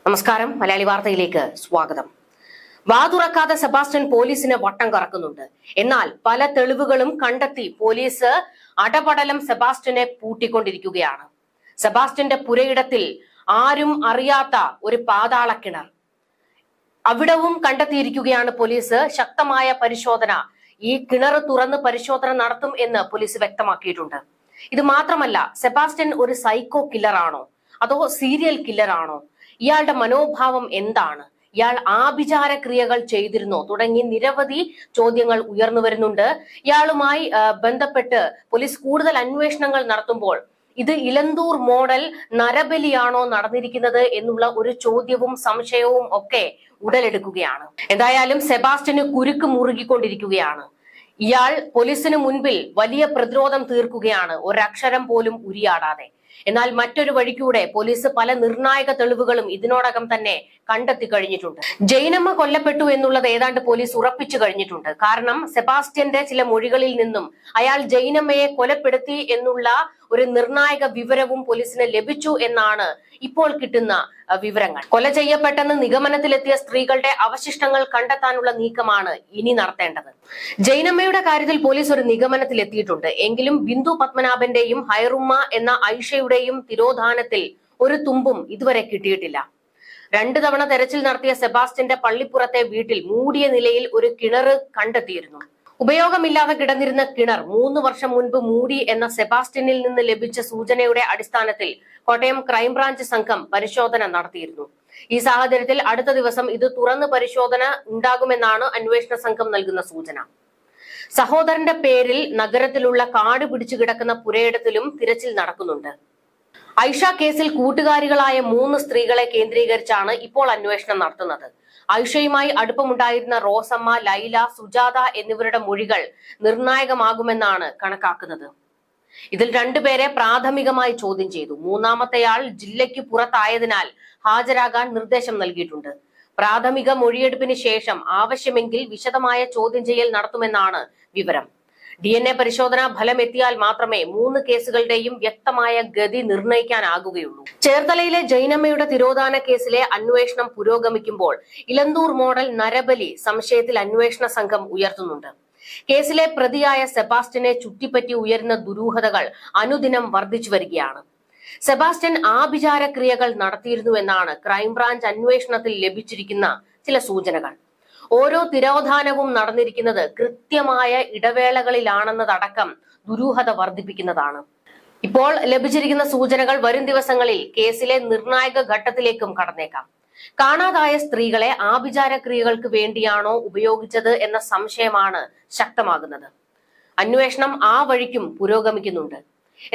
നമസ്കാരം. മലയാളി വാർത്തയിലേക്ക് സ്വാഗതം. വാതുറക്കാതെ സെബാസ്റ്റ്യൻ പോലീസിന് വട്ടം കറക്കുന്നുണ്ട്. എന്നാൽ പല തെളിവുകളും കണ്ടെത്തി പോലീസ് അടപടലം സെബാസ്റ്റ്യനെ പൂട്ടിക്കൊണ്ടിരിക്കുകയാണ്. സെബാസ്റ്റ്യന്റെ പുരയിടത്തിൽ ആരും അറിയാത്ത ഒരു പാതാള കിണർ അവിടവും കണ്ടെത്തിയിരിക്കുകയാണ് പോലീസ്. ശക്തമായ പരിശോധന, ഈ കിണർ തുറന്ന് പരിശോധന നടത്തും എന്ന് പോലീസ് വ്യക്തമാക്കിയിട്ടുണ്ട്. ഇത് മാത്രമല്ല, സെബാസ്റ്റ്യൻ ഒരു സൈക്കോ കില്ലറാണോ അതോ സീരിയൽ കില്ലറാണോ? ഇയാളുടെ മനോഭാവം എന്താണ്? ഇയാൾ ആഭിചാര ക്രിയകൾ ചെയ്തിരുന്നോ? തുടങ്ങി നിരവധി ചോദ്യങ്ങൾ ഉയർന്നു വരുന്നുണ്ട്. ഇയാളുമായി ബന്ധപ്പെട്ട് പോലീസ് കൂടുതൽ അന്വേഷണങ്ങൾ നടത്തുമ്പോൾ ഇത് ഇലന്തൂർ മോഡൽ നരബലിയാണോ നടന്നിരിക്കുന്നത് എന്നുള്ള ഒരു ചോദ്യവും സംശയവും ഒക്കെ ഉടലെടുക്കുകയാണ്. എന്തായാലും സെബാസ്റ്റ്യന് കുരുക്ക് മുറുകിക്കൊണ്ടിരിക്കുകയാണ്. ഇയാൾ പോലീസിന് മുൻപിൽ വലിയ പ്രതിരോധം തീർക്കുകയാണ്, ഒരക്ഷരം പോലും ഉരിയാടാതെ. എന്നാൽ മറ്റൊരു വഴിക്കൂടെ പോലീസ് പല നിർണായക തെളിവുകളും ഇതിനോടകം തന്നെ കണ്ടെത്തി കഴിഞ്ഞിട്ടുണ്ട്. ജൈനമ്മ കൊല്ലപ്പെട്ടു എന്നുള്ളത് ഏതാണ്ട് പോലീസ് ഉറപ്പിച്ചു കഴിഞ്ഞിട്ടുണ്ട്. കാരണം സെബാസ്റ്റ്യന്റെ ചില മൊഴികളിൽ നിന്നും അയാൾ ജൈനമ്മയെ കൊലപ്പെടുത്തി എന്നുള്ള ഒരു നിർണായക വിവരവും പോലീസിന് ലഭിച്ചു എന്നാണ് ഇപ്പോൾ കിട്ടുന്ന വിവരങ്ങൾ. കൊല ചെയ്യപ്പെട്ടെന്ന് നിഗമനത്തിലെത്തിയ സ്ത്രീകളുടെ അവശിഷ്ടങ്ങൾ കണ്ടെത്താനുള്ള നീക്കമാണ് ഇനി നടത്തേണ്ടത്. ജൈനമ്മയുടെ കാര്യത്തിൽ പോലീസ് ഒരു നിഗമനത്തിലെത്തിയിട്ടുണ്ട്. എങ്കിലും ബിന്ദു പത്മനാഭന്റെയും ഹൈറുമ്മ എന്ന ഐഷയുടെയും തിരോധാനത്തിൽ ഒരു തുമ്പും ഇതുവരെ കിട്ടിയിട്ടില്ല. 2 തവണ തെരച്ചിൽ നടത്തിയ സെബാസ്റ്റ്യന്റെ പള്ളിപ്പുറത്തെ വീട്ടിൽ മൂടിയ നിലയിൽ ഒരു കിണർ കണ്ടെത്തിയിരുന്നു. ഉപയോഗമില്ലാതെ കിടന്നിരുന്ന കിണർ 3 വർഷം മുൻപ് മൂടി എന്ന സെബാസ്റ്റ്യനിൽ നിന്ന് ലഭിച്ച സൂചനയുടെ അടിസ്ഥാനത്തിൽ കോട്ടയം ക്രൈംബ്രാഞ്ച് സംഘം പരിശോധന നടത്തിയിരുന്നു. ഈ സാഹചര്യത്തിൽ അടുത്ത ദിവസം ഇത് തുറന്ന് പരിശോധന ഉണ്ടാകുമെന്നാണ് അന്വേഷണ സംഘം നൽകുന്ന സൂചന. സഹോദരന്റെ പേരിൽ നഗരത്തിലുള്ള കാട് പിടിച്ചു കിടക്കുന്ന പുരയിടത്തിലും തിരച്ചിൽ നടക്കുന്നുണ്ട്. ഐഷ കേസിൽ കൂട്ടുകാരികളായ 3 സ്ത്രീകളെ കേന്ദ്രീകരിച്ചാണ് ഇപ്പോൾ അന്വേഷണം നടത്തുന്നത്. ഐഷയുമായി അടുപ്പമുണ്ടായിരുന്ന റോസമ്മ, ലൈല, സുജാത എന്നിവരുടെ മൊഴികൾ നിർണായകമാകുമെന്നാണ് കണക്കാക്കുന്നത്. ഇതിൽ 2 പേരെ പ്രാഥമികമായി ചോദ്യം ചെയ്തു. 3-മത്തെയാൾ ജില്ലയ്ക്ക് പുറത്തായതിനാൽ ഹാജരാകാൻ നിർദ്ദേശം നൽകിയിട്ടുണ്ട്. പ്രാഥമിക മൊഴിയെടുപ്പിന് ശേഷം ആവശ്യമെങ്കിൽ വിശദമായ ചോദ്യം ചെയ്യൽ നടത്തുമെന്നാണ് വിവരം. DNA പരിശോധനാ ഫലം എത്തിയാൽ മാത്രമേ 3 കേസുകളുടെയും വ്യക്തമായ ഗതി നിർണ്ണയിക്കാനാകുകയുള്ളൂ. ചേർത്തലയിലെ ജൈനമ്മയുടെ തിരോധാന കേസിലെ അന്വേഷണം പുരോഗമിക്കുമ്പോൾ ഇലന്തൂർ മോഡൽ നരബലി സംശയത്തിൽ അന്വേഷണ സംഘം ഉയർത്തുന്നുണ്ട്. കേസിലെ പ്രതിയായ സെബാസ്റ്റ്യനെ ചുറ്റിപ്പറ്റി ഉയരുന്ന ദുരൂഹതകൾ അനുദിനം വർദ്ധിച്ചു വരികയാണ്. സെബാസ്റ്റ്യൻ ആഭിചാര ക്രിയകൾ നടത്തിയിരുന്നുവെന്നാണ് ക്രൈംബ്രാഞ്ച് അന്വേഷണത്തിൽ ലഭിച്ചിരിക്കുന്ന ചില സൂചനകൾ. ഓരോ തിരോധാനവും നടന്നിരിക്കുന്നത് കൃത്യമായ ഇടവേളകളിലാണെന്നതടക്കം ദുരൂഹത വർദ്ധിപ്പിക്കുന്നതാണ്. ഇപ്പോൾ ലഭിച്ചിരിക്കുന്ന സൂചനകൾ വരും ദിവസങ്ങളിൽ കേസിലെ നിർണായക ഘട്ടത്തിലേക്കും കടന്നേക്കാം. കാണാതായ സ്ത്രീകളെ ആഭിചാര ക്രിയകൾക്ക് വേണ്ടിയാണോ ഉപയോഗിച്ചത് എന്ന സംശയമാണ് ശക്തമാകുന്നത്. അന്വേഷണം ആ വഴിക്കും പുരോഗമിക്കുന്നുണ്ട്.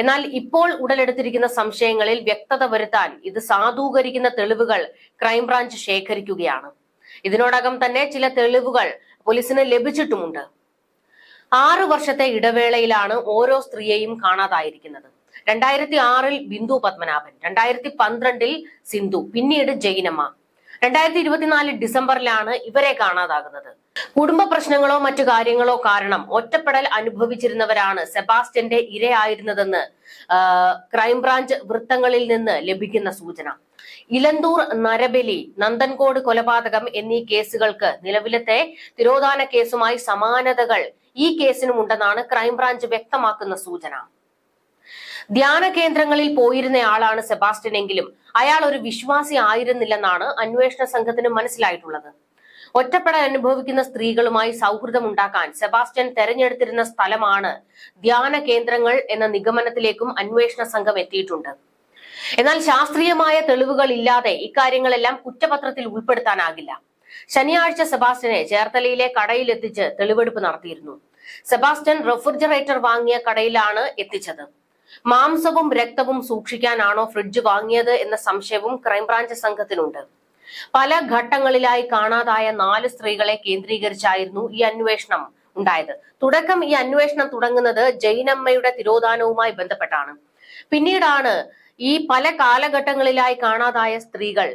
എന്നാൽ ഇപ്പോൾ ഉടലെടുത്തിരിക്കുന്ന സംശയങ്ങളിൽ വ്യക്തത വരുത്താൻ ഇത് സാധൂകരിക്കുന്ന തെളിവുകൾ ക്രൈംബ്രാഞ്ച് ശേഖരിക്കുകയാണ്. ഇതിനോടകം തന്നെ ചില തെളിവുകൾ പോലീസിന് ലഭിച്ചിട്ടുമുണ്ട്. 6 വർഷത്തെ ഇടവേളയിലാണ് ഓരോ സ്ത്രീയെയും കാണാതായിരിക്കുന്നത്. 2006 ബിന്ദു പത്മനാഭൻ, 2012 സിന്ധു, പിന്നീട് ജൈനമ്മ, 2024 ഡിസംബറിലാണ് ഇവരെ കാണാതാകുന്നത്. കുടുംബ പ്രശ്നങ്ങളോ മറ്റു കാര്യങ്ങളോ കാരണം ഒറ്റപ്പെടൽ അനുഭവിച്ചിരുന്നവരാണ് സെബാസ്റ്റ്യന്റെ ഇരയായിരുന്നതെന്ന് ക്രൈംബ്രാഞ്ച് വൃത്തങ്ങളിൽ നിന്ന് ലഭിക്കുന്ന സൂചന. ഇലന്തൂർ നരബലി, നന്ദൻകോട് കൊലപാതകം എന്നീ കേസുകൾക്ക് നിലവിലത്തെ തിരോധാന കേസുമായി സമാനതകൾ ഈ കേസിനുമുണ്ടെന്നാണ് ക്രൈംബ്രാഞ്ച് വ്യക്തമാക്കുന്ന സൂചന. ധ്യാന കേന്ദ്രങ്ങളിൽ പോയിരുന്നയാളാണ് സെബാസ്റ്റ്യൻ എങ്കിലും അയാൾ ഒരു വിശ്വാസി ആയിരുന്നില്ലെന്നാണ് അന്വേഷണ സംഘത്തിന് മനസ്സിലായിട്ടുള്ളത്. ഒറ്റപ്പെടൽ അനുഭവിക്കുന്ന സ്ത്രീകളുമായി സൗഹൃദം ഉണ്ടാക്കാൻ സെബാസ്റ്റ്യൻ തെരഞ്ഞെടുത്തിരുന്ന സ്ഥലമാണ് ധ്യാന കേന്ദ്രങ്ങൾ എന്ന നിഗമനത്തിലേക്കും അന്വേഷണ സംഘം എത്തിയിട്ടുണ്ട്. എന്നാൽ ശാസ്ത്രീയമായ തെളിവുകൾ ഇല്ലാതെ ഇക്കാര്യങ്ങളെല്ലാം കുറ്റപത്രത്തിൽ ഉൾപ്പെടുത്താനാകില്ല. ശനിയാഴ്ച സെബാസ്റ്റ്യനെ ചേർത്തലയിലെ കടയിലെത്തിച്ച് തെളിവെടുപ്പ് നടത്തിയിരുന്നു. സെബാസ്റ്റ്യൻ റെഫ്രിജറേറ്റർ വാങ്ങിയ കടയിലാണ് എത്തിച്ചത്. മാംസവും രക്തവും സൂക്ഷിക്കാനാണോ ഫ്രിഡ്ജ് വാങ്ങിയത് എന്ന സംശയവും ക്രൈംബ്രാഞ്ച് സംഘത്തിനുണ്ട്. പല ഘട്ടങ്ങളിലായി കാണാതായ 4 സ്ത്രീകളെ കേന്ദ്രീകരിച്ചായിരുന്നു ഈ അന്വേഷണം ഉണ്ടായത്. തുടക്കം ഈ അന്വേഷണം തുടങ്ങുന്നത് ജൈനമ്മയുടെ തിരോധാനവുമായി ബന്ധപ്പെട്ടാണ്. പിന്നീടാണ് ഈ പല കാലഘട്ടങ്ങളിലായി കാണാതായ സ്ത്രീകൾ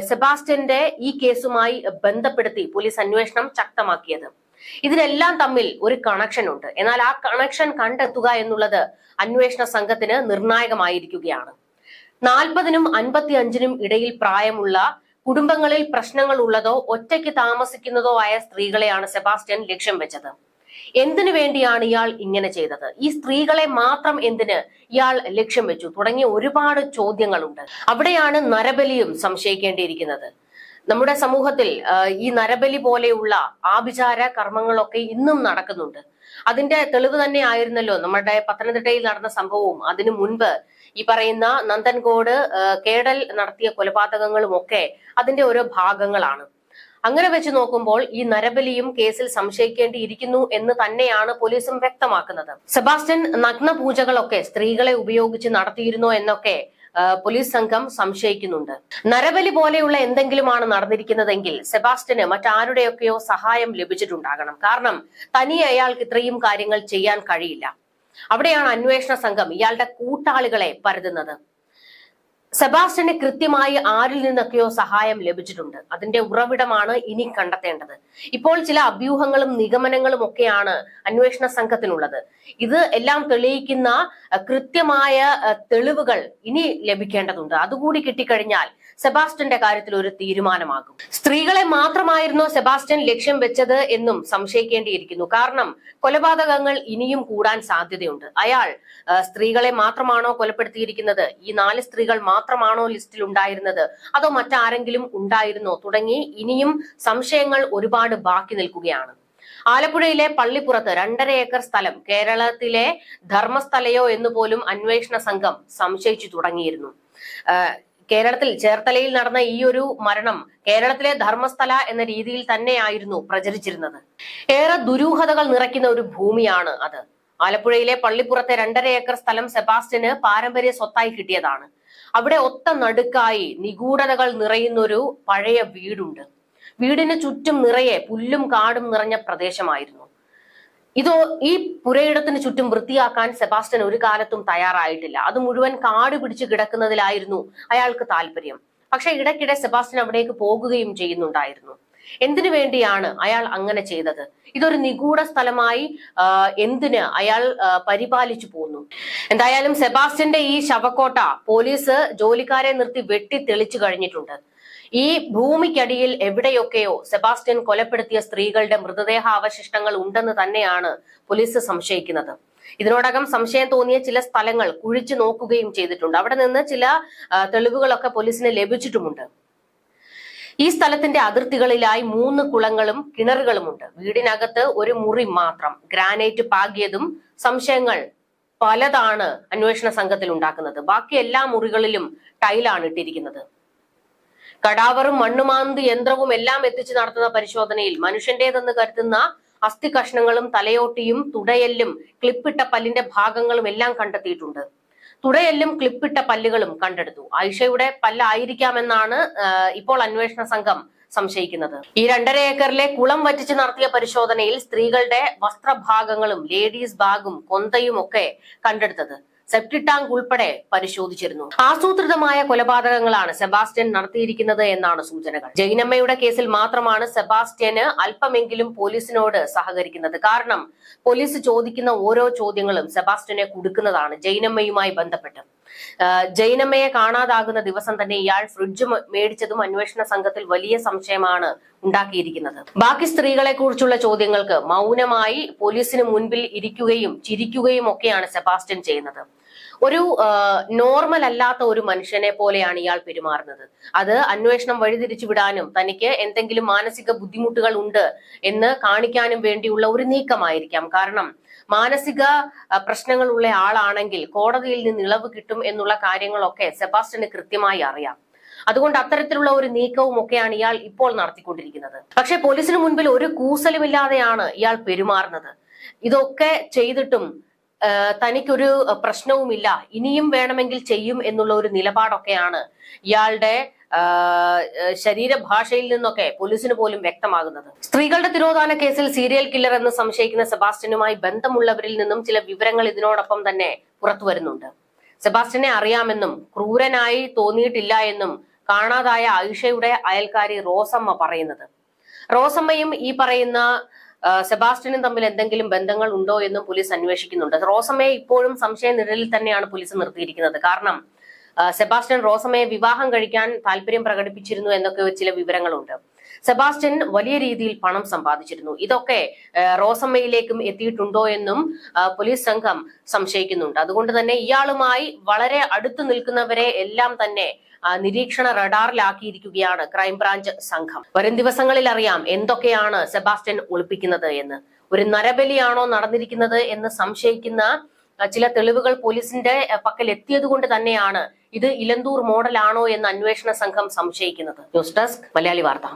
സെബാസ്റ്റ്യന്റെ ഈ കേസുമായി ബന്ധപ്പെടുത്തി പോലീസ് അന്വേഷണം ശക്തമാക്കിയത്. ഇതിനെല്ലാം തമ്മിൽ ഒരു കണക്ഷൻ ഉണ്ട്. എന്നാൽ ആ കണക്ഷൻ കണ്ടെത്തുക എന്നുള്ളത് അന്വേഷണ സംഘത്തിന് നിർണായകമായിരിക്കുകയാണ്. 40-നും 55-നും ഇടയിൽ പ്രായമുള്ള കുടുംബങ്ങളിൽ പ്രശ്നങ്ങൾ ഉള്ളതോ ഒറ്റയ്ക്ക് താമസിക്കുന്നതോ ആയ സ്ത്രീകളെയാണ് സെബാസ്റ്റ്യൻ ലക്ഷ്യം വെച്ചത്. എന്തിനു വേണ്ടിയാണ് ഇയാൾ ഇങ്ങനെ ചെയ്തത്? ഈ സ്ത്രീകളെ മാത്രം എന്തിന് ഇയാൾ ലക്ഷ്യം വെച്ചു? തുടങ്ങിയ ഒരുപാട് ചോദ്യങ്ങളുണ്ട്. അവിടെയാണ് നരബലിയും സംശയിക്കേണ്ടിയിരിക്കുന്നത്. നമ്മുടെ സമൂഹത്തിൽ ഈ നരബലി പോലെയുള്ള ആഭിചാര കർമ്മങ്ങളൊക്കെ ഇന്നും നടക്കുന്നുണ്ട്. അതിന്റെ തെളിവ് തന്നെ ആയിരുന്നല്ലോ നമ്മുടെ പത്തനംതിട്ടയിൽ നടന്ന സംഭവവും അതിനു മുൻപ് ഈ പറയുന്ന നന്ദൻകോട് കേടൽ നടത്തിയ കൊലപാതകങ്ങളും ഒക്കെ അതിന്റെ ഓരോ ഭാഗങ്ങളാണ്. അങ്ങനെ വെച്ച് നോക്കുമ്പോൾ ഈ നരബലിയും കേസിൽ സംശയിക്കേണ്ടിയിരിക്കുന്നു എന്ന് തന്നെയാണ് പോലീസും വ്യക്തമാക്കുന്നത്. സെബാസ്റ്റ്യൻ നഗ്ന പൂജകളൊക്കെ സ്ത്രീകളെ ഉപയോഗിച്ച് നടത്തിയിരുന്നോ എന്നൊക്കെ പോലീസ് സംഘം സംശയിക്കുന്നുണ്ട്. നരബലി പോലെയുള്ള എന്തെങ്കിലുമാണ് നടന്നിരിക്കുന്നതെങ്കിൽ സെബാസ്റ്റ്യന് മറ്റാരുടെയൊക്കെയോ സഹായം ലഭിച്ചിട്ടുണ്ടാകണം. കാരണം തനിയെ അയാൾക്ക് ഇത്രയും കാര്യങ്ങൾ ചെയ്യാൻ കഴിയില്ല. അവിടെയാണ് അന്വേഷണ സംഘം ഇയാളുടെ കൂട്ടാളികളെ പരതുന്നത്. സെബാസ്റ്റ്യന് കൃത്യമായി ആരിൽ നിന്നൊക്കെയോ സഹായം ലഭിച്ചിട്ടുണ്ട്. അതിന്റെ ഉറവിടമാണ് ഇനി കണ്ടെത്തേണ്ടത്. ഇപ്പോൾ ചില അഭ്യൂഹങ്ങളും നിഗമനങ്ങളും ഒക്കെയാണ് അന്വേഷണ സംഘത്തിനുള്ളത്. ഇത് എല്ലാം തെളിയിക്കുന്ന കൃത്യമായ തെളിവുകൾ ഇനി ലഭിക്കേണ്ടതുണ്ട്. അതുകൂടി കിട്ടിക്കഴിഞ്ഞാൽ സെബാസ്റ്റ്യന്റെ കാര്യത്തിൽ ഒരു തീരുമാനമാകും. സ്ത്രീകളെ മാത്രമായിരുന്നോ സെബാസ്റ്റ്യൻ ലക്ഷ്യം വെച്ചത് എന്നും സംശയിക്കേണ്ടിയിരിക്കുന്നു. കാരണം കൊലപാതകങ്ങൾ ഇനിയും കൂടാൻ സാധ്യതയുണ്ട്. അയാൾ സ്ത്രീകളെ മാത്രമാണോ കൊലപ്പെടുത്തിയിരിക്കുന്നത്? ഈ 4 സ്ത്രീകൾ മാത്രമാണോ ലിസ്റ്റിൽ ഉണ്ടായിരുന്നത്? അതോ മറ്റാരെങ്കിലും ഉണ്ടായിരുന്നോ? തുടങ്ങി ഇനിയും സംശയങ്ങൾ ഒരുപാട് ബാക്കി നിൽക്കുകയാണ്. ആലപ്പുഴയിലെ പള്ളിപ്പുറത്ത് 2.5 ഏക്കർ സ്ഥലം കേരളത്തിലെ ധർമ്മസ്ഥലയോ എന്ന് പോലും അന്വേഷണ സംഘം സംശയിച്ചു തുടങ്ങിയിരുന്നു. കേരളത്തിൽ ചേർത്തലയിൽ നടന്ന ഈ ഒരു മരണം കേരളത്തിലെ ധർമ്മസ്ഥല എന്ന രീതിയിൽ തന്നെയായിരുന്നു പ്രചരിച്ചിരുന്നത്. ഏറെ ദുരൂഹതകൾ നിറയ്ക്കുന്ന ഒരു ഭൂമിയാണ് അത്. ആലപ്പുഴയിലെ പള്ളിപ്പുറത്തെ 2.5 ഏക്കർ സ്ഥലം സെബാസ്റ്റ്യന് പാരമ്പര്യ സ്വത്തായി കിട്ടിയതാണ്. അവിടെ ഒത്ത നടുക്കായി നിഗൂഢതകൾ നിറയുന്നൊരു പഴയ വീടുണ്ട്. വീടിന് ചുറ്റും നിറയെ പുല്ലും കാടും നിറഞ്ഞ പ്രദേശമായിരുന്നു. ഈ പുരയിടത്തിന് ചുറ്റും വൃത്തിയാക്കാൻ സെബാസ്റ്റ്യൻ ഒരു കാലത്തും തയ്യാറായിട്ടില്ല. അത് മുഴുവൻ കാട് പിടിച്ചു കിടക്കുന്നതിലായിരുന്നു അയാൾക്ക് താല്പര്യം. പക്ഷെ ഇടയ്ക്കിടെ സെബാസ്റ്റ്യൻ അവിടേക്ക് പോകുകയും ചെയ്യുന്നുണ്ടായിരുന്നു. എന്തിനു വേണ്ടിയാണ് അയാൾ അങ്ങനെ ചെയ്തത്? ഇതൊരു നിഗൂഢ സ്ഥലമായി എന്തിന് അയാൾ പരിപാലിച്ചു പോന്നു? എന്തായാലും സെബാസ്റ്റ്യന്റെ ഈ ശവക്കോട്ട പോലീസ് ജോലിക്കാരെ നിർത്തി വെട്ടി തെളിച്ചു കഴിഞ്ഞിട്ടുണ്ട്. ഈ ഭൂമിക്കടിയിൽ എവിടെയൊക്കെയോ സെബാസ്റ്റ്യൻ കൊലപ്പെടുത്തിയ സ്ത്രീകളുടെ മൃതദേഹാവശിഷ്ടങ്ങൾ ഉണ്ടെന്ന് തന്നെയാണ് പോലീസ് സംശയിക്കുന്നത്. ഇതിനോടകം സംശയം തോന്നിയ ചില സ്ഥലങ്ങൾ കുഴിച്ചു നോക്കുകയും ചെയ്തിട്ടുണ്ട്. അവിടെ നിന്ന് ചില തെളിവുകളൊക്കെ പോലീസിന് ലഭിച്ചിട്ടുമുണ്ട്. ഈ സ്ഥലത്തിന്റെ അതിർത്തികളിലായി 3 കുളങ്ങളും കിണറുകളുമുണ്ട്. വീടിനകത്ത് ഒരു മുറി മാത്രം ഗ്രാനൈറ്റ് പാകിയതും സംശയങ്ങൾ പലതാണ് അന്വേഷണ സംഘത്തിൽ ഉണ്ടാക്കുന്നത്. ബാക്കി എല്ലാ മുറികളിലും ടൈലാണ് ഇട്ടിരിക്കുന്നത്. കടാവറും മണ്ണുമാന്തി യന്ത്രവും എല്ലാം എത്തിച്ച് നടത്തുന്ന പരിശോധനയിൽ മനുഷ്യന്റേതെന്ന് കരുതുന്ന അസ്ഥി കഷ്ണങ്ങളും തലയോട്ടിയും തുടയെല്ലും ക്ലിപ്പിട്ട പല്ലിന്റെ ഭാഗങ്ങളും എല്ലാം കണ്ടെത്തിയിട്ടുണ്ട്. തുടയെല്ലും ക്ലിപ്പിട്ട പല്ലുകളും കണ്ടെടുത്തു. ആയിഷയുടെ പല്ലായിരിക്കാമെന്നാണ് ഇപ്പോൾ അന്വേഷണ സംഘം സംശയിക്കുന്നത്. ഈ 2.5 ഏക്കറിലെ കുളം വറ്റിച്ച് നടത്തിയ പരിശോധനയിൽ സ്ത്രീകളുടെ വസ്ത്രഭാഗങ്ങളും ലേഡീസ് ബാഗും കൊന്തയും ഒക്കെ കണ്ടെടുത്തത്. സെപ്റ്റി ടാങ്ക് ഉൾപ്പെടെ പരിശോധിച്ചിരുന്നു. ആസൂത്രിതമായ കൊലപാതകങ്ങളാണ് സെബാസ്റ്റ്യൻ നടത്തിയിരിക്കുന്നത് എന്നാണ് സൂചനകൾ. ജൈനമ്മയുടെ കേസിൽ മാത്രമാണ് സെബാസ്റ്റ്യന് അല്പമെങ്കിലും പോലീസിനോട് സഹകരിക്കുന്നത്. കാരണം പോലീസ് ചോദിക്കുന്ന ഓരോ ചോദ്യങ്ങളും സെബാസ്റ്റ്യനെ കുടുക്കുന്നതാണ്. ജൈനമ്മയുമായി ബന്ധപ്പെട്ട് ജൈനമ്മയെ കാണാതാകുന്ന ദിവസം തന്നെ ഇയാൾ ഫ്രിഡ്ജ് മേടിച്ചതും അന്വേഷണ സംഘത്തിൽ വലിയ സംശയമാണ് ഉണ്ടാക്കിയിരിക്കുന്നത്. ബാക്കി സ്ത്രീകളെ കുറിച്ചുള്ള ചോദ്യങ്ങൾക്ക് മൗനമായി പോലീസിന് മുൻപിൽ ഇരിക്കുകയും ചിരിക്കുകയും ഒക്കെയാണ് സെബാസ്റ്റ്യൻ ചെയ്യുന്നത്. ഒരു നോർമൽ അല്ലാത്ത ഒരു മനുഷ്യനെ പോലെയാണ് ഇയാൾ പെരുമാറുന്നത്. അത് അന്വേഷണം വഴിതിരിച്ചു വിടാനും തനിക്ക് എന്തെങ്കിലും മാനസിക ബുദ്ധിമുട്ടുകൾ ഉണ്ട് എന്ന് കാണിക്കാനും വേണ്ടിയുള്ള ഒരു നീക്കമായിരിക്കാം. കാരണം മാനസിക പ്രശ്നങ്ങളുള്ള ആളാണെങ്കിൽ കോടതിയിൽ നിന്ന് ഇളവ് കിട്ടും എന്നുള്ള കാര്യങ്ങളൊക്കെ സെബാസ്റ്റ്യന് കൃത്യമായി അറിയാം. അതുകൊണ്ട് അത്തരത്തിലുള്ള ഒരു നീക്കവും ഒക്കെയാണ് ഇയാൾ ഇപ്പോൾ നടത്തിക്കൊണ്ടിരിക്കുന്നത്. പക്ഷെ പോലീസിന് മുൻപിൽ ഒരു കൂസലുമില്ലാതെയാണ് ഇയാൾ പെരുമാറുന്നത്. ഇതൊക്കെ ചെയ്തിട്ടും തനിക്കൊരു പ്രശ്നവുമില്ല, ഇനിയും വേണമെങ്കിൽ ചെയ്യും എന്നുള്ള ഒരു നിലപാടൊക്കെയാണ് ഇയാളുടെ ശരീരഭാഷയിൽ നിന്നൊക്കെ പോലീസിന് പോലും വ്യക്തമാകുന്നത്. സ്ത്രീകളുടെ തിരോധാന കേസിൽ സീരിയൽ കില്ലർ എന്ന് സംശയിക്കുന്ന സെബാസ്റ്റ്യനുമായി ബന്ധമുള്ളവരിൽ നിന്നും ചില വിവരങ്ങൾ ഇതിനോടൊപ്പം തന്നെ പുറത്തു വരുന്നുണ്ട്. സെബാസ്റ്റ്യനെ അറിയാമെന്നും ക്രൂരനായി തോന്നിയിട്ടില്ല എന്നും കാണാതായ ആയിഷയുടെ അയൽക്കാരി റോസമ്മ പറയുന്നത്. റോസമ്മയും ഈ പറയുന്ന സെബാസ്റ്റ്യനും തമ്മിൽ എന്തെങ്കിലും ബന്ധങ്ങൾ ഉണ്ടോ എന്നും പോലീസ് അന്വേഷിക്കുന്നുണ്ട്. റോസമ്മയെ ഇപ്പോഴും സംശയ നിഴലിൽ തന്നെയാണ് പോലീസ് നിർത്തിയിരിക്കുന്നത്. കാരണം സെബാസ്റ്റ്യൻ റോസമ്മയെ വിവാഹം കഴിക്കാൻ താല്പര്യം പ്രകടിപ്പിച്ചിരുന്നു എന്നൊക്കെ ചില വിവരങ്ങളുണ്ട്. സെബാസ്റ്റ്യൻ വലിയ രീതിയിൽ പണം സമ്പാദിച്ചിരുന്നു. ഇതൊക്കെ റോസമ്മയിലേക്കും എത്തിയിട്ടുണ്ടോ എന്നും പോലീസ് സംഘം സംശയിക്കുന്നുണ്ട്. അതുകൊണ്ട് തന്നെ ഇയാളുമായി വളരെ അടുത്തു നിൽക്കുന്നവരെ എല്ലാം തന്നെ നിരീക്ഷണ റഡാറിലാക്കിയിരിക്കുകയാണ് ക്രൈംബ്രാഞ്ച് സംഘം. വരും ദിവസങ്ങളിൽ അറിയാം എന്തൊക്കെയാണ് സെബാസ്റ്റ്യൻ ഒളിപ്പിക്കുന്നത് എന്ന്. ഒരു നരബലിയാണോ നടന്നിരിക്കുന്നത് എന്ന് സംശയിക്കുന്ന ചില തെളിവുകൾ പോലീസിന്റെ പക്കൽ എത്തിയത് കൊണ്ട് തന്നെയാണ് ഇത് ഇലന്തൂർ മോഡലാണോ എന്ന് അന്വേഷണ സംഘം സംശയിക്കുന്നത്. ന്യൂസ് ഡെസ്ക് മലയാളി വാർത്ത.